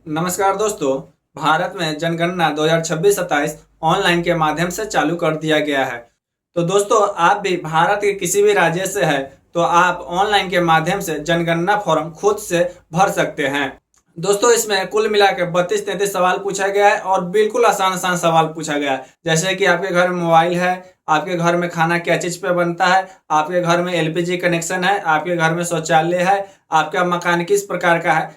नमस्कार दोस्तों। भारत में जनगणना 2026-27 ऑनलाइन के माध्यम से चालू कर दिया गया है। तो दोस्तों, आप भी भारत के किसी भी राज्य से है तो आप ऑनलाइन के माध्यम से जनगणना फॉर्म खुद से भर सकते हैं। दोस्तों, इसमें कुल मिला के 32-33 सवाल पूछा गया है और बिल्कुल आसान आसान सवाल पूछा गया है। जैसे कि आपके घर में मोबाइल है, आपके घर में खाना क्या चीज पे बनता है, आपके घर में एलपीजी कनेक्शन है, आपके घर में शौचालय है, आपका मकान किस प्रकार का है,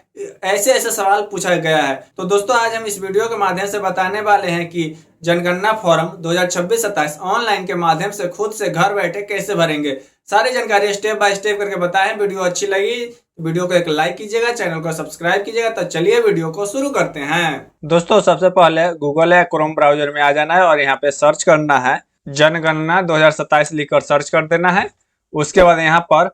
ऐसे ऐसे सवाल पूछा गया है। तो दोस्तों, आज हम इस वीडियो के माध्यम से बताने वाले हैं कि जनगणना फॉर्म 2026-27 ऑनलाइन के माध्यम से खुद से घर बैठे कैसे भरेंगे। सारी जानकारी स्टेप बाय स्टेप करके बताएं। वीडियो अच्छी लगी वीडियो को एक लाइक कीजिएगा, चैनल को सब्सक्राइब कीजिएगा। तो चलिए वीडियो को शुरू करते हैं। दोस्तों, सबसे पहले गूगल या क्रोम ब्राउजर में आ जाना है और यहाँ पे सर्च करना है जनगणना 2027 लिखकर सर्च कर देना है। उसके बाद यहाँ पर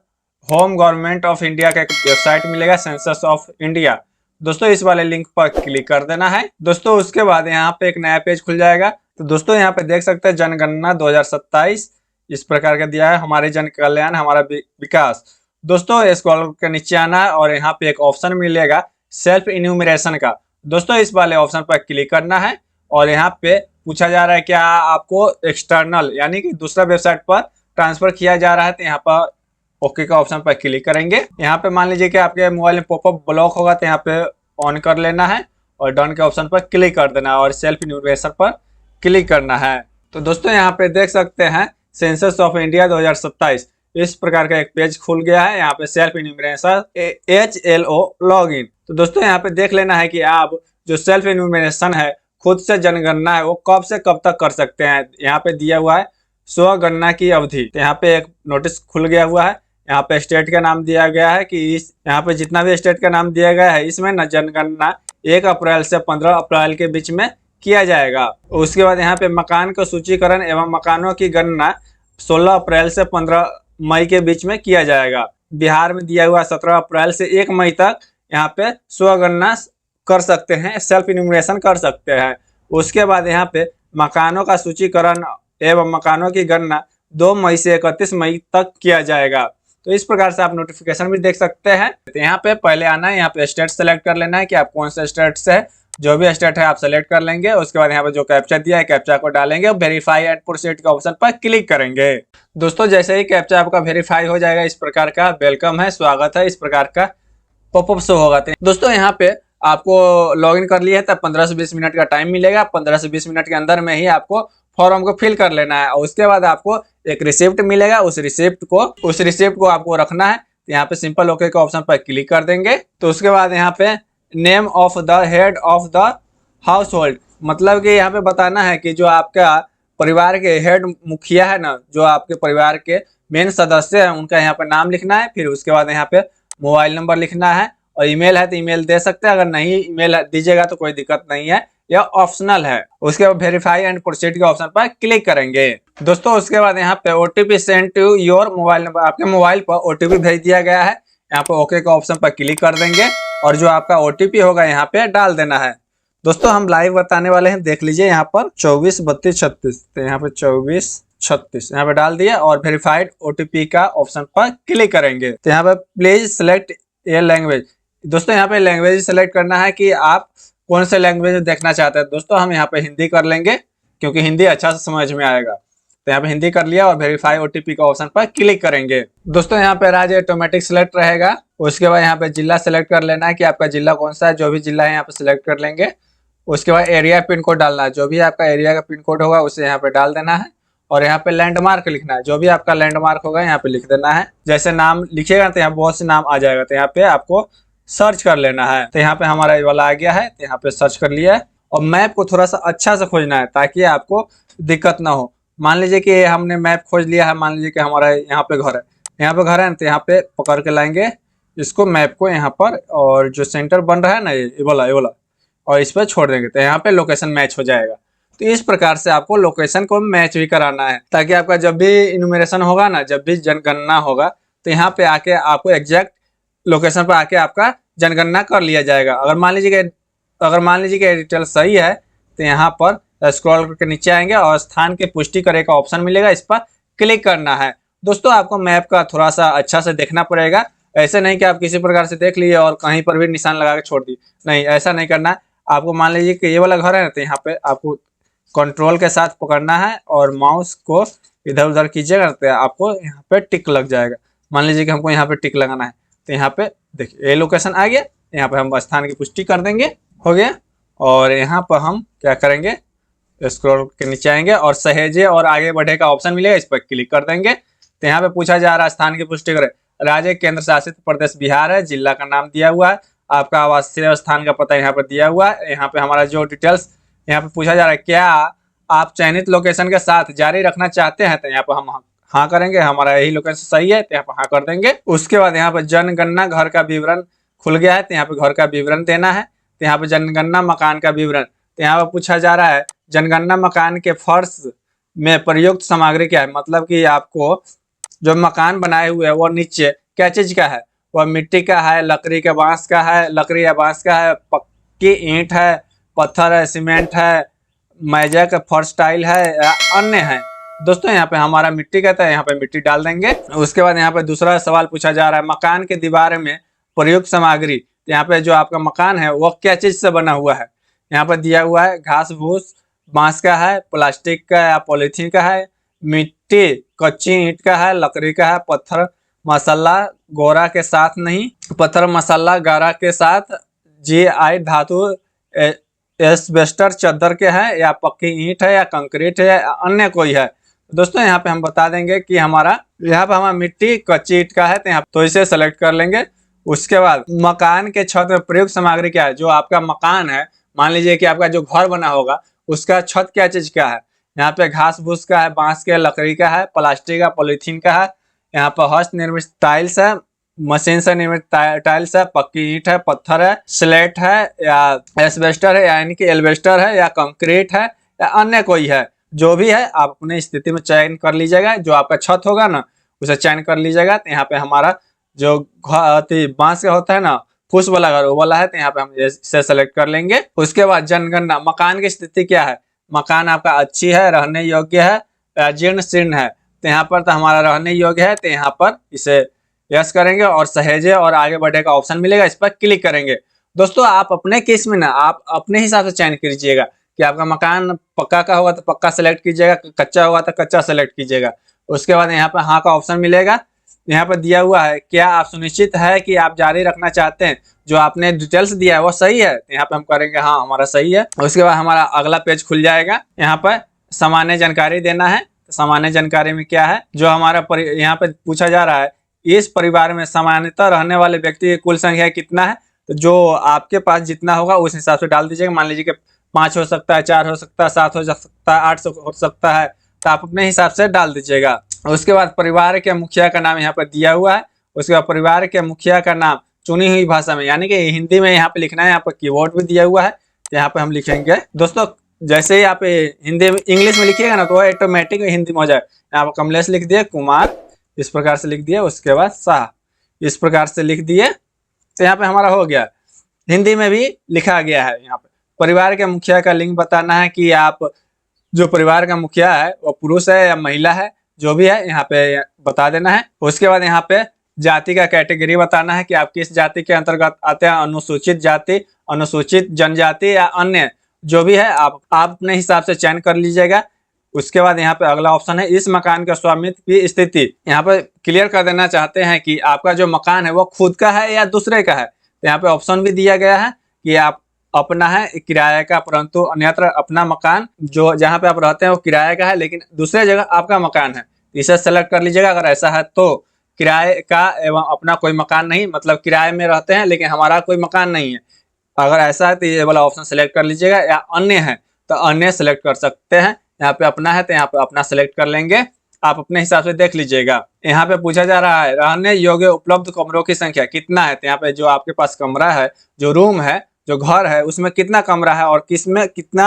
होम गवर्नमेंट ऑफ इंडिया का एक वेबसाइट मिलेगा, सेंसस ऑफ इंडिया। दोस्तों, इस वाले लिंक पर क्लिक कर देना है। दोस्तों, उसके बाद यहाँ पे एक नया पेज खुल जाएगा। तो दोस्तों, यहाँ पे देख सकते हैं जनगणना 2027 इस प्रकार का दिया है, हमारे जन कल्याण हमारा विकास। दोस्तों, स्क्रॉल के नीचे आना है और यहाँ पे एक ऑप्शन मिलेगा सेल्फ इन्यूमरेशन का। दोस्तों, इस वाले ऑप्शन पर क्लिक करना है और यहाँ पे पूछा जा रहा है क्या आपको एक्सटर्नल यानी कि दूसरा वेबसाइट पर ट्रांसफर किया जा रहा है। तो यहाँ पर ओके का ऑप्शन पर क्लिक करेंगे। यहाँ पे मान लीजिए कि आपके मोबाइल में पॉपअप ब्लॉक होगा तो यहाँ पे ऑन कर लेना है और डन के ऑप्शन पर क्लिक कर देना है और सेल्फ इन्यूमरेशन पर क्लिक करना है। तो दोस्तों, यहाँ पे देख सकते हैं सेंसस ऑफ इंडिया 2027 इस प्रकार का एक पेज खुल गया है। यहाँ पे सेल्फ इन्यूमरेशन HLO लॉगिन। तो दोस्तों, यहाँ पे देख लेना है कि आप जो सेल्फ इन्यूमरेशन है, खुद से जनगणना है, वो कब से कब तक कर सकते हैं। यहाँ पे दिया हुआ है स्व गणना की अवधि। तो यहाँ पे एक नोटिस खुल गया हुआ है। यहाँ पे स्टेट का नाम दिया गया है कि इस यहाँ पे जितना भी स्टेट का नाम दिया गया है इसमें न जनगणना 1 अप्रैल से 15 अप्रैल के बीच में किया जाएगा। उसके बाद यहाँ पे मकान का सूचीकरण एवं मकानों की गणना 16 अप्रैल से 15 मई के बीच में किया जाएगा। बिहार में दिया हुआ 17 अप्रैल से 1 मई तक यहाँ पे स्वगणना कर सकते हैं, सेल्फ इन्यूमरेशन कर सकते हैं। उसके बाद यहाँ पे मकानों का सूचीकरण एवं मकानों की गणना 2 मई से 31 मई तक किया जाएगा। तो इस प्रकार से आप नोटिफिकेशन भी देख सकते हैं। तो यहाँ पे पहले आना है, यहाँ पे स्टेट सेलेक्ट कर लेना है कि आप कौन सा स्टेट से है। जो भी स्टेट है आप सेलेक्ट कर लेंगे। उसके बाद यहाँ पे जो कैप्चा दिया है कैप्चा को डालेंगे और वेरीफाई एंड प्रोसीड के ऑप्शन पर क्लिक करेंगे। दोस्तों, जैसे ही कैप्चा आपका वेरीफाई हो जाएगा इस प्रकार का वेलकम है, स्वागत है, इस प्रकार का पॉपअप शो होगा। दोस्तों, यहाँ पे आपको लॉगिन कर लिया है तब 15 से 20 मिनट का टाइम मिलेगा। 15 से 20 मिनट के अंदर में ही आपको फॉर्म को फिल कर लेना है और उसके बाद आपको एक रिसिप्ट मिलेगा। उस रिसिप्ट को आपको रखना है। यहाँ पे सिंपल ओके के ऑप्शन पर क्लिक कर देंगे। तो उसके बाद यहाँ पे name of the head of the house hold, मतलब कि यहाँ पे बताना है कि जो आपका परिवार के हेड मुखिया है ना, जो आपके परिवार के मेन सदस्य हैं, उनका यहाँ पे नाम लिखना है। फिर उसके बाद यहाँ पे मोबाइल नंबर लिखना है और ईमेल है तो ईमेल दे सकते हैं। अगर नहीं ईमेल दीजिएगा तो कोई दिक्कत नहीं है, यह ऑप्शनल है। उसके बाद वेरीफाई एंड प्रोसीड के ऑप्शन पर क्लिक करेंगे। दोस्तों, उसके बाद यहाँ पे OTP send to your mobile number, आपके मोबाइल पर OTP भेज दिया गया है। यहाँ पे ओके के ऑप्शन पर क्लिक कर देंगे और जो आपका OTP होगा यहाँ पे डाल देना है। दोस्तों, हम लाइव बताने वाले हैं, देख लीजिए यहाँ पर 24 32 36। तो यहाँ पे 24 36 यहाँ पे डाल दिया और वेरीफाइड OTP का ऑप्शन पर क्लिक करेंगे। तो यहाँ पे प्लीज सिलेक्ट ए लैंग्वेज। दोस्तों, यहाँ पे लैंग्वेज सेलेक्ट करना है कि आप कौन से लैंग्वेज में देखना चाहते हैं। दोस्तों, हम यहाँ पे हिंदी कर लेंगे क्योंकि हिंदी अच्छा से समझ में आएगा। तो यहाँ पे हिंदी कर लिया और वेरीफाई OTP का ऑप्शन पर क्लिक करेंगे। दोस्तों, यहाँ पे राज्य ऑटोमेटिक सिलेक्ट रहेगा। उसके बाद यहाँ पे जिला सेलेक्ट कर लेना है कि आपका जिला कौन सा है। जो भी जिला है यहाँ पे सिलेक्ट कर लेंगे। उसके बाद एरिया पिन कोड डालना है, जो भी आपका एरिया का पिन कोड होगा उसे यहाँ पे डाल देना है और यहाँ पे लैंडमार्क लिखना है, जो भी आपका लैंडमार्क होगा यहाँ पे लिख देना है। जैसे नाम लिखिएगा तो यहाँ बहुत से नाम आ जाएगा, तो यहाँ पे आपको सर्च कर लेना है। तो यहाँ पे हमारा ये वाला आ गया है, तो यहाँ पे सर्च कर लिया है और मैप को थोड़ा सा अच्छा से खोजना है ताकि आपको दिक्कत ना हो। मान लीजिए कि हमने मैप खोज लिया है, मान लीजिए कि हमारा यहाँ पे घर है, तो यहाँ पे पकड़ के लाएंगे इसको मैप को यहाँ पर, और जो सेंटर बन रहा है ना ये वाला और इस पर छोड़ देंगे तो यहाँ पे लोकेशन मैच हो जाएगा। तो इस प्रकार से आपको लोकेशन को मैच भी कराना है ताकि आपका जब भी इन्यूमरेशन होगा ना, जब भी जनगणना होगा, तो यहाँ पे आके आपको एग्जैक्ट लोकेशन पर आके आपका जनगणना कर लिया जाएगा। अगर मान लीजिए कि डिटेल सही है तो यहाँ पर स्क्रॉल करके नीचे आएंगे और स्थान की पुष्टि करे का ऑप्शन मिलेगा, इस पर क्लिक करना है। दोस्तों, आपको मैप का थोड़ा सा अच्छा से देखना पड़ेगा, ऐसे नहीं कि आप किसी प्रकार से देख लिए और कहीं पर भी निशान लगा के छोड़ दिए, नहीं ऐसा नहीं करना है। आपको मान लीजिए कि ये वाला घर है ना, तो यहाँ पे आपको कंट्रोल के साथ पकड़ना है और माउस को इधर उधर कीजिएगा तो आपको यहाँ पे टिक लग जाएगा। मान लीजिए कि हमको यहाँ पे टिक लगाना है, तो यहाँ पे देखिए ये लोकेशन आ गया, यहाँ पे हम स्थान की पुष्टि कर देंगे, हो गया। और यहाँ पर हम क्या करेंगे, स्क्रॉल के नीचे आएंगे और सहेजे और आगे बढ़े का ऑप्शन मिलेगा, इस पर क्लिक कर देंगे। तो यहाँ पे पूछा जा रहा है स्थान की पुष्टि करें, राज्य केंद्र शासित प्रदेश बिहार है, जिला का नाम दिया हुआ है, आपका आवासीय स्थान का पता यहाँ पर दिया हुआ है। यहाँ पे हमारा जो डिटेल्स यहाँ पे पूछा जा रहा है, क्या आप चयनित लोकेशन के साथ जारी रखना चाहते हैं, तो यहाँ पर हम हाँ करेंगे, हमारा यही लोकेशन सही है, तो यहाँ पर हाँ कर देंगे। उसके बाद यहाँ पर जनगणना घर का विवरण खुल गया है, तो यहाँ पे घर का विवरण देना है। तो यहाँ पे जनगणना मकान का विवरण, तो यहाँ पर पूछा जा रहा है जनगणना मकान के फर्श में प्रयुक्त सामग्री क्या है, मतलब कि आपको जो मकान बनाए हुए है वो नीचे क्या चीज का है, वह मिट्टी का है, लकड़ी के बांस का है, लकड़ी या बांस का है, पक्की ईंट है, पत्थर है, सीमेंट है, मैजा का फर्श टाइल है या अन्य है। दोस्तों यहाँ पे हमारा मिट्टी का था, यहाँ पे मिट्टी डाल देंगे। उसके बाद यहाँ पे दूसरा सवाल पूछा जा रहा है, मकान के दीवार में प्रयुक्त सामग्री, तो यहाँ पे जो आपका मकान है वो क्या चीज से बना हुआ है, यहाँ पर दिया हुआ है घास फूस, बांस का है, प्लास्टिक का या पॉलीथीन का है, मिट्टी कच्ची ईंट का है, लकड़ी का है, पत्थर मसाला गोरा के साथ नहीं, पत्थर मसाला गारा के साथ, GI धातु एस्बेस्टर चद्दर के है, या पक्की ईंट है, या कंक्रीट है, या अन्य कोई है। दोस्तों यहाँ पे हम बता देंगे कि हमारा यहाँ पे हमारा मिट्टी कच्ची ईंट का है, तो यहाँ तो इसे सेलेक्ट कर लेंगे। उसके बाद मकान के छत में प्रयुक्त सामग्री क्या है, जो आपका मकान है, मान लीजिए कि आपका जो घर बना होगा उसका छत क्या चीज का है, यहाँ पे घास फूस का है, बांस के, लकड़ी का है, प्लास्टिक का, पॉलीथीन का है, यहाँ पर हस्त निर्मित टाइल्स है, मशीन से निर्मित टाइल्स है, पक्की ईंट है, पत्थर है, स्लेट है, या एस्बेस्टर है, यानी कि एल्बेस्टर है, या कंक्रीट है, या अन्य कोई है। जो भी है आप अपने स्थिति में चयन कर लीजिएगा, जो आपका छत होगा ना उसे चयन कर लीजिएगा। तो यहाँ पे हमारा जो बांस का होता है ना फूस वाला घर, वो वाला है, तो यहाँ पे हम इसे सेलेक्ट कर लेंगे। उसके बाद जनगणना मकान की स्थिति क्या है, मकान आपका अच्छी है, रहने योग्य है, जीर्ण शीर्ण है, तो यहाँ पर तो हमारा रहने योग्य है, तो यहाँ पर इसे यस करेंगे और सहेजे और आगे बढ़े का ऑप्शन मिलेगा, इस पर क्लिक करेंगे। दोस्तों आप अपने केस में ना आप अपने हिसाब से चयन कीजिएगा कि आपका मकान पक्का का होगा तो पक्का सेलेक्ट कीजिएगा, कच्चा होगा तो कच्चा सेलेक्ट कीजिएगा। उसके बाद यहाँ पर हाँ का ऑप्शन मिलेगा, यहाँ पर दिया हुआ है क्या आप सुनिश्चित है कि आप जारी रखना चाहते हैं, जो आपने डिटेल्स दिया है वो सही है, तो यहाँ पे हम करेंगे हाँ हमारा सही है। उसके बाद हमारा अगला पेज खुल जाएगा, यहाँ पर सामान्य जानकारी देना है। तो सामान्य जानकारी में क्या है, जो हमारा यहाँ पे पूछा जा रहा है इस परिवार में सामान्यतः रहने वाले व्यक्ति की कुल संख्या कितना है, तो जो आपके पास जितना होगा उस हिसाब से डाल दीजिएगा। मान लीजिए कि 5 हो सकता है, 4 हो सकता है, 7 हो सकता है, 8 हो सकता है, तो आप अपने हिसाब से डाल दीजिएगा। उसके बाद परिवार के मुखिया का नाम यहाँ पर दिया हुआ है। उसके बाद परिवार के मुखिया का नाम चुनी हुई भाषा में, यानी कि हिंदी में यहाँ पे लिखना है, यहाँ पर कीबोर्ड भी दिया हुआ है, यहाँ पे हम लिखेंगे। दोस्तों जैसे ही आप हिंदी में इंग्लिश में लिखिएगा ना तो ऑटोमेटिक हिंदी में हो जाए। यहाँ पर कमलेश लिख दिए, कुमार इस प्रकार से लिख दिए, उसके बाद शाह इस प्रकार से लिख दिए, तो यहाँ पे हमारा हो गया। हिंदी में भी लिखा गया है। यहाँ पे परिवार के मुखिया का लिंग बताना है कि आप जो परिवार का मुखिया है वो पुरुष है या महिला है, जो भी है यहाँ पे बता देना है। उसके बाद यहाँ पे जाति का कैटेगरी बताना है कि आप किस जाति के अंतर्गत आते हैं, अनुसूचित जाति, अनुसूचित जनजाति या अन्य, जो भी है आप अपने हिसाब से चयन कर लीजिएगा। उसके बाद यहाँ पे अगला ऑप्शन है इस मकान के स्वामित्व की स्थिति, यहाँ पे क्लियर कर देना चाहते हैं कि आपका जो मकान है वो खुद का है या दूसरे का है। तो यहाँ पे ऑप्शन भी दिया गया है कि आप अपना है किराए का, परंतु अन्यत्र अपना मकान जो जहाँ पे आप रहते हैं वो किराए का है, लेकिन दूसरे जगह आपका मकान है, इसे सेलेक्ट कर लीजिएगा। अगर ऐसा है तो किराए का एवं अपना कोई मकान नहीं, मतलब किराए में रहते हैं लेकिन हमारा कोई मकान नहीं है, अगर ऐसा है तो ये वाला ऑप्शन सेलेक्ट कर लीजिएगा। या अन्य है तो अन्य सेलेक्ट कर सकते हैं। यहाँ पे अपना है तो यहाँ पे अपना सेलेक्ट कर लेंगे, आप अपने हिसाब से देख लीजिएगा। यहाँ पे पूछा जा रहा है रहने योग्य उपलब्ध कमरों की संख्या कितना है, तो यहाँ पे जो आपके पास कमरा है, जो रूम है, जो घर है, उसमें कितना कमरा है और किसमें कितना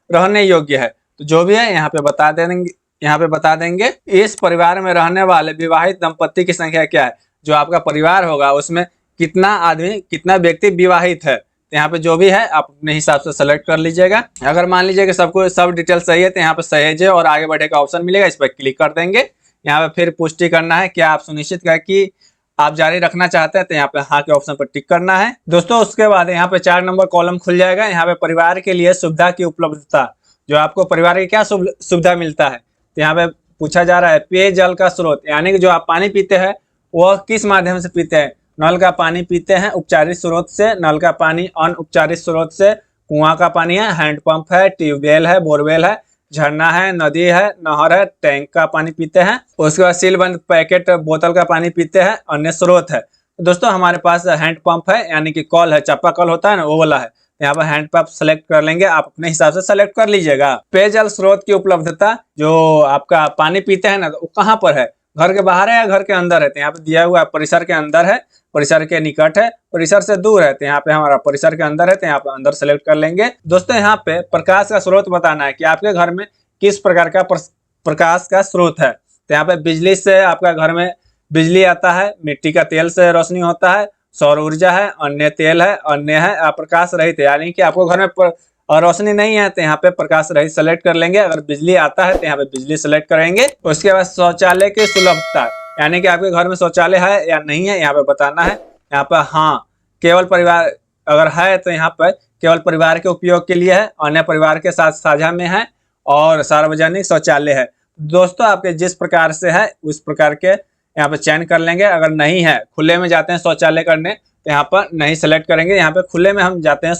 रहने योग्य है, तो जो भी है यहाँ पे बता देंगे। यहाँ पे बता देंगे इस परिवार में रहने वाले विवाहित दंपत्ति की संख्या क्या है, जो आपका परिवार होगा उसमें कितना आदमी, कितना व्यक्ति विवाहित है, तो यहाँ पे जो भी है आप अपने हिसाब से सेलेक्ट कर लीजिएगा। अगर मान लीजिए कि सबको सब डिटेल सही है तो यहाँ पे सहेजे और आगे बढ़े का ऑप्शन मिलेगा, इस पर क्लिक कर देंगे। यहाँ पे फिर पुष्टि करना है, क्या आप सुनिश्चित करें कि आप जारी रखना चाहते हैं तो यहाँ पे हाँ के ऑप्शन पर टिक करना है दोस्तों। उसके बाद यहाँ पे 4 नंबर कॉलम खुल जाएगा। यहाँ पे परिवार के लिए सुविधा की उपलब्धता, जो आपको परिवार की क्या सुविधा मिलता है, तो यहाँ पे पूछा जा रहा है पेयजल का स्रोत, यानी कि जो आप पानी पीते हैं वह किस माध्यम से पीते हैं। नल का पानी पीते हैं उपचारित स्रोत से, नल का पानी अनउपचारित स्रोत से, कुआं का पानी है, हैंडपंप है, ट्यूबवेल है, बोरवेल है, झरना है, नदी है, नहर है, टैंक का पानी पीते हैं। उसके बाद सीलबंद पैकेट बोतल का पानी पीते हैं, अन्य स्रोत है। तो दोस्तों हमारे पास हैंडपंप है, यानी कि कॉल है, चापाकल होता है ना, वो वाला है। यहाँ पर हैंडपंप सेलेक्ट कर लेंगे, आप अपने हिसाब से सेलेक्ट कर लीजिएगा। पेयजल स्रोत की उपलब्धता, जो आपका पानी पीते हैं ना, वो कहाँ पर है, घर के बाहर है या घर के अंदर है, तो यहाँ पे दिया हुआ है परिसर के अंदर है, परिसर के निकट है, परिसर से दूर है, तो यहाँ पे हमारा परिसर के अंदर है, तो यहाँ पे अंदर सेलेक्ट कर लेंगे। दोस्तों यहाँ पे प्रकाश का स्रोत बताना है कि आपके घर में किस प्रकार का प्रकाश का स्रोत है। तो यहाँ पे बिजली से आपका घर में बिजली आता है, मिट्टी का तेल से रोशनी होता है, सौर ऊर्जा है, अन्य तेल है, अन्य है, प्रकाश रहित है, यानी कि आपको घर में रोशनी नहीं है तो यहाँ पे प्रकाश रहित सेलेक्ट कर लेंगे। अगर बिजली आता है तो यहाँ पे बिजली सेलेक्ट करेंगे। उसके बाद शौचालय की सुलभता, यानी कि आपके घर में शौचालय है या नहीं है, यहाँ पे बताना है। यहाँ पे हाँ, केवल परिवार अगर है तो यहाँ पर केवल परिवार के उपयोग के लिए है, अन्य परिवार के साथ साझा में है, और सार्वजनिक शौचालय है। दोस्तों आपके जिस प्रकार से है उस प्रकार के यहाँ पे चयन कर लेंगे। अगर नहीं है, खुले में जाते हैं शौचालय करने, तो यहाँ पर नहीं सेलेक्ट करेंगे। यहाँ पे खुले में हम जाते हैं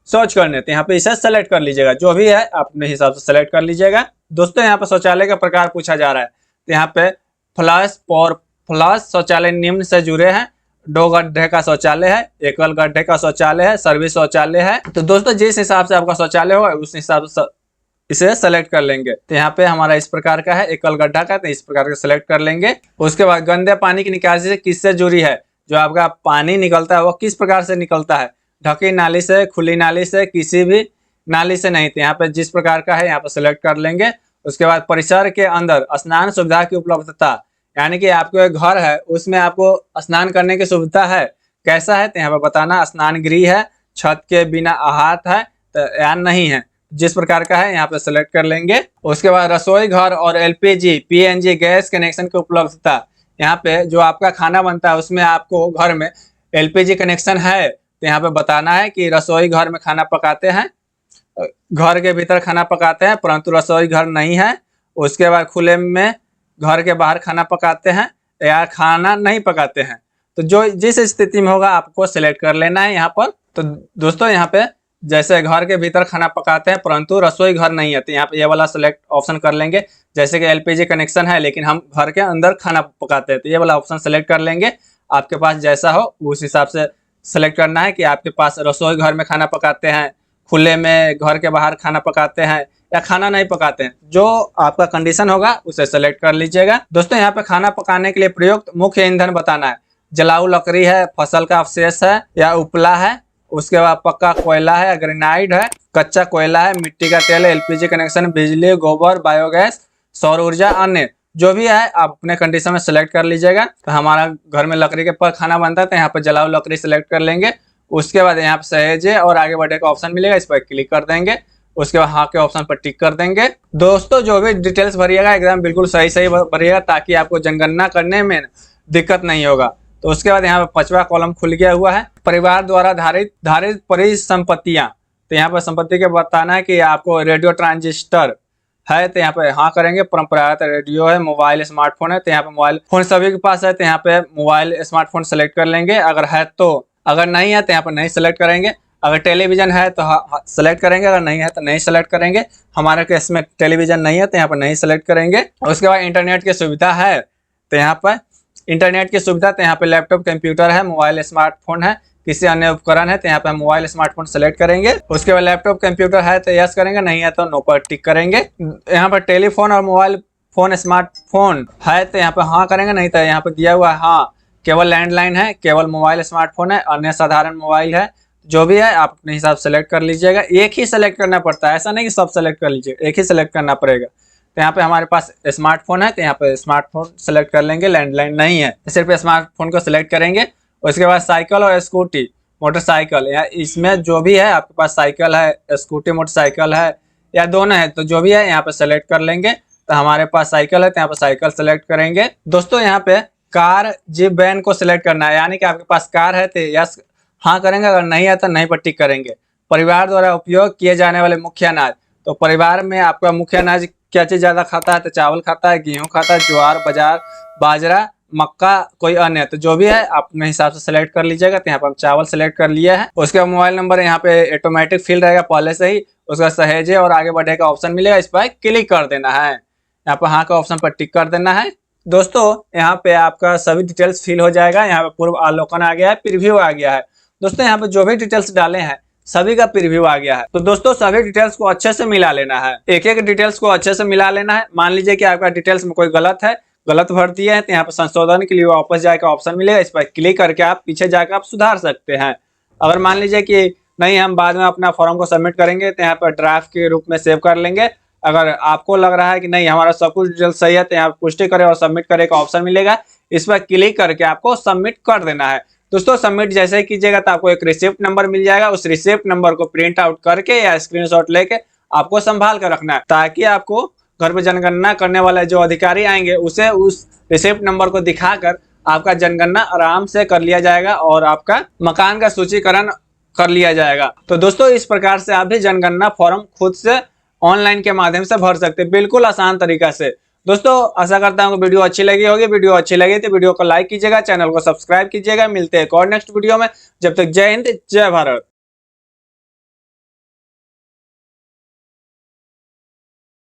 शौच करने, तो यहाँ पे इसे सेलेक्ट कर लीजिएगा। जो भी है आप अपने हिसाब से सेलेक्ट कर लीजिएगा। दोस्तों यहाँ पे शौचालय का प्रकार पूछा जा रहा है, तो यहाँ पे फ्लश शौचालय निम्न से जुड़े हैं। 2 गड्ढे का शौचालय है, एकल गड्ढे का शौचालय है, सर्विस शौचालय है। तो दोस्तों जिस हिसाब से आपका शौचालय होगा उस हिसाब से इसे सेलेक्ट कर लेंगे। तो यहाँ पे हमारा इस प्रकार का है, एकल गड्ढा का, तो इस प्रकार का सेलेक्ट कर लेंगे। उसके बाद गंदे पानी की निकासी से किससे जुड़ी है, जो आपका पानी निकलता है वो किस प्रकार से निकलता है, ढकी नाली से, खुली नाली से, किसी भी नाली से नहीं। तो यहाँ पे जिस प्रकार का है यहाँ पे सेलेक्ट कर लेंगे। उसके बाद परिसर के अंदर स्नान सुविधा की उपलब्धता, यानी कि आपको एक घर है उसमें आपको स्नान करने की सुविधा है, कैसा है, तो यहाँ पे बताना। स्नान गृह है, छत के बिना अहात है तो या नहीं है, जिस प्रकार का है यहाँ पे सेलेक्ट कर लेंगे। उसके बाद रसोई घर और एलपीजी पीएनजी गैस कनेक्शन की उपलब्धता, यहाँ पे जो आपका खाना बनता है उसमें आपको घर में एलपीजी कनेक्शन है, तो यहाँ पे बताना है कि रसोई घर में खाना पकाते हैं, घर के भीतर खाना पकाते हैं परंतु रसोई घर नहीं है। उसके बाद खुले में घर के बाहर खाना पकाते हैं या खाना नहीं पकाते हैं, तो जो जिस स्थिति में होगा आपको सिलेक्ट कर लेना है यहाँ पर। तो दोस्तों यहाँ पे जैसे घर के भीतर खाना पकाते हैं परंतु रसोई घर नहीं है, तो यहाँ पे ये वाला सेलेक्ट ऑप्शन कर लेंगे। जैसे कि एलपीजी कनेक्शन है लेकिन हम घर के अंदर खाना पकाते हैं, तो ये वाला ऑप्शन सेलेक्ट कर लेंगे। आपके पास जैसा हो उस हिसाब से सेलेक्ट करना है कि आपके पास रसोई घर में खाना पकाते हैं, खुले में घर के बाहर खाना पकाते हैं या खाना नहीं पकाते हैं। जो आपका कंडीशन होगा उसे सेलेक्ट कर लीजिएगा। दोस्तों यहाँ पे खाना पकाने के लिए प्रयुक्त मुख्य ईंधन बताना है। जलाऊ लकड़ी है, फसल का अवशेष है या उपला है, उसके बाद पक्का कोयला है, ग्रेनाइड है, कच्चा कोयला है, मिट्टी का तेल है, एलपीजी कनेक्शन, बिजली, गोबर, बायोगैस, सौर ऊर्जा, अन्य जो भी है आप अपने कंडीशन में सेलेक्ट कर लीजिएगा। तो हमारा घर में लकड़ी के पर खाना बनता है तो यहाँ पे जलाऊ लकड़ी सेलेक्ट कर लेंगे। उसके बाद यहाँ पे सहेजे और आगे बढ़ने का ऑप्शन मिलेगा, इस पर क्लिक कर देंगे। उसके बाद हाँ के ऑप्शन पर टिक कर देंगे। दोस्तों जो भी डिटेल्स भरिएगा एकदम बिल्कुल सही सही भरिएगा ताकि आपको जनगणना करने में दिक्कत नहीं होगा। तो उसके बाद यहाँ पे 5वां कॉलम खुल गया हुआ है, परिवार द्वारा धारित परिसंपत्तियां। तो यहाँ पर संपत्ति के बताना है कि आपको रेडियो ट्रांजिस्टर है तो यहाँ पे हाँ करेंगे, परंपरागत रेडियो है, मोबाइल स्मार्टफोन है तो यहाँ पे मोबाइल फोन सभी के पास है तो यहाँ पे मोबाइल स्मार्टफोन सेलेक्ट कर लेंगे अगर है तो, अगर नहीं है तो यहाँ पे नहीं सेलेक्ट करेंगे। अगर टेलीविजन है तो सेलेक्ट करेंगे, अगर नहीं है तो नहीं सेलेक्ट करेंगे। हमारे केस में टेलीविजन नहीं है तो यहाँ पर नहीं सेलेक्ट करेंगे। उसके बाद इंटरनेट की सुविधा है तो यहाँ पर इंटरनेट की सुविधा, तो यहाँ पे लैपटॉप, कंप्यूटर है, मोबाइल स्मार्टफोन है, किसी अन्य उपकरण है तो यहाँ पे मोबाइल स्मार्टफोन सेलेक्ट करेंगे। उसके बाद लैपटॉप कंप्यूटर है तो यस करेंगे, नहीं है तो नो पर टिक करेंगे। यहाँ पर टेलीफोन और मोबाइल फोन स्मार्टफोन है तो यहाँ पे हाँ करेंगे, नहीं तो यहाँ पे दिया हुआ है हाँ। केवल लैंडलाइन है, केवल मोबाइल स्मार्टफोन है, अन्य साधारण मोबाइल है, जो भी है आप अपने हिसाब से सेलेक्ट कर लीजिएगा। एक ही सेलेक्ट करना पड़ता है, ऐसा नहीं कि सब सेलेक्ट कर लीजिएगा, एक ही सेलेक्ट करना पड़ेगा। तो यहाँ पे हमारे पास स्मार्टफोन है तो यहाँ पे स्मार्टफोन सेलेक्ट कर लेंगे, लैंडलाइन नहीं है सिर्फ स्मार्टफोन को सिलेक्ट करेंगे। उसके बाद साइकिल और स्कूटी, मोटरसाइकिल या इसमें जो भी है आपके पास साइकिल है, स्कूटी, मोटरसाइकिल है या दोनों है तो जो भी है यहाँ पे सेलेक्ट कर लेंगे। तो हमारे पास साइकिल है तो यहाँ पे साइकिल सेलेक्ट करेंगे। दोस्तों यहाँ पे कार जीप वैन को सिलेक्ट करना है, यानी कि आपके पास कार है तो यस हाँ करेंगे, अगर नहीं है तो नहीं पर टिक करेंगे। परिवार द्वारा उपयोग किए जाने वाले मुख्य अनाज, तो परिवार में आपका मुख्य अनाज क्या चीज ज्यादा खाता है, तो चावल खाता है, गेहूं खाता है, ज्वार बाजरा मक्का कोई अन्य, तो जो भी है आप अपने हिसाब से सिलेक्ट कर लीजिएगा। तो यहाँ पर हम चावल सिलेक्ट कर लिया है। उसके बाद मोबाइल नंबर यहाँ पे ऑटोमेटिक फिल रहेगा पहले से ही, उसका सहेजे और आगे बढ़े का ऑप्शन मिलेगा, इस पर क्लिक कर देना है। यहाँ पर हाँ का ऑप्शन पर टिक कर देना है। दोस्तों यहाँ पे आपका सभी डिटेल्स फिल हो जाएगा। यहाँ पे पूर्व अवलोकन आ गया है, प्रीव्यू आ गया है। दोस्तों यहाँ पे जो भी डिटेल्स डाले हैं सभी का प्रीव्यू आ गया है। तो दोस्तों सभी डिटेल्स को अच्छे से मिला लेना है, एक एक डिटेल्स को अच्छे से मिला लेना है। मान लीजिए कि आपका डिटेल्स में कोई गलत भर दिया है, तो यहाँ पर संशोधन के लिए वापस जाकर ऑप्शन मिलेगा, इस पर क्लिक करके आप पीछे जाकर आप सुधार सकते हैं। अगर मान लीजिए कि नहीं हम बाद में अपना फॉर्म को सबमिट करेंगे तो यहाँ पर ड्राफ्ट के रूप में सेव कर लेंगे। अगर आपको लग रहा है कि नहीं हमारा सब कुछ डिटेल्स सही है तो यहाँ पुष्टि करें और सबमिट करे का ऑप्शन मिलेगा, इस पर क्लिक करके आपको सबमिट कर देना है। दोस्तों सबमिट जैसे ही कीजिएगा तो आपको एक रिसिप्ट नंबर मिल जाएगा, उस रिसिप्ट नंबर को प्रिंट आउट करके या स्क्रीनशॉट लेके आपको संभाल कर रखना है, ताकि आपको घर पे जनगणना करने वाले जो अधिकारी आएंगे उसे उस रिसिप्ट नंबर को दिखाकर आपका जनगणना आराम से कर लिया जाएगा और आपका मकान का सूचीकरण कर लिया जाएगा। तो दोस्तों इस प्रकार से आप भी जनगणना फॉर्म खुद से ऑनलाइन के माध्यम से भर सकते हैं, बिल्कुल आसान तरीका से। दोस्तों आशा करता हूँ वीडियो अच्छी लगी होगी। वीडियो अच्छी लगी तो वीडियो को लाइक कीजिएगा, चैनल को सब्सक्राइब कीजिएगा। मिलते हैं एक और नेक्स्ट वीडियो में, जब तक जय हिंद जय भारत।